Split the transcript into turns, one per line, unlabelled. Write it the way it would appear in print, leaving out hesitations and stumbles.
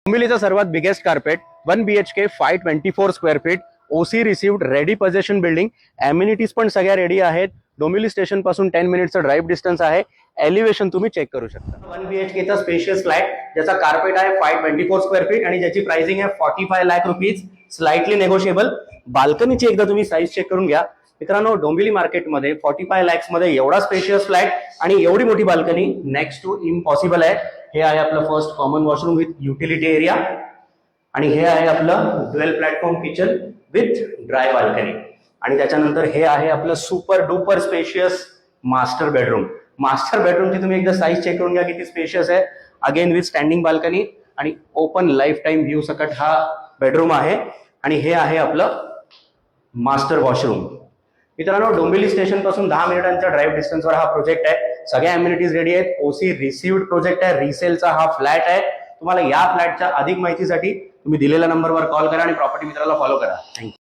डोंबिवलीचा सर्वात biggest carpet 1 BHK 524 square feet OC received ready position building. Amenities पण सगळ्या ready आहेत. डोंबिवली स्टेशन पासून 10 मिनिटचा ड्राईव्ह डिस्टन्स आहे. एलिव्हेशन तुम्ही चेक करू शकता. 1 BHK चा स्पेशियस फ्लॅट ज्याचा कार्पेट आहे 524 स्क्वेअर फीट आणि ज्याची प्राइसिंग आहे 45 लाख रुपीज, स्लाइटली नेगोशिएबल. बाल्कनीची एकदा तुम्ही साईज चेक करून घ्या मित्रांनो. डोंबिवली मार्केटमध्ये 45 lakhs मध्ये एवढा स्पेशियस फ्लॅट आणि एवढी मोठी बाल्कनी नेक्स्ट टू इम्पॉसिबल आहे. हे आहे आपलं first common washroom with utility area आणि हे आहे आपलं dual platform kitchen with dry balcony आणि त्याच्यानंतर हे आहे आपलं super duper spacious master bedroom. Master बेडरूमची तुम्ही एकदा साईज चेक करून घ्या किती स्पेशियस आहे. अगेन विथ स्टँडिंग बाल्कनी आणि ओपन लाईफ टाईम व्ह्यू सकट हा बेडरूम आहे आणि हे आहे आपलं मास्टर वॉशरूम. मित्रांनो डोंबिवली स्टेशन पासून 10 मिनिटांच्या ड्राईव्ह डिस्टन्सवर हा प्रोजेक्ट आहे. सगळ्या अम्युनिटीज रेडी आहेत. ओसी रिसिव्ड प्रोजेक्ट आहे. रिसेलचा हा फ्लॅट आहे. तुम्हाला या फ्लॅटच्या अधिक माहितीसाठी तुम्ही दिलेल्या नंबरवर कॉल करा आणि प्रॉपर्टी मित्राला फॉलो करा. थँक्यू.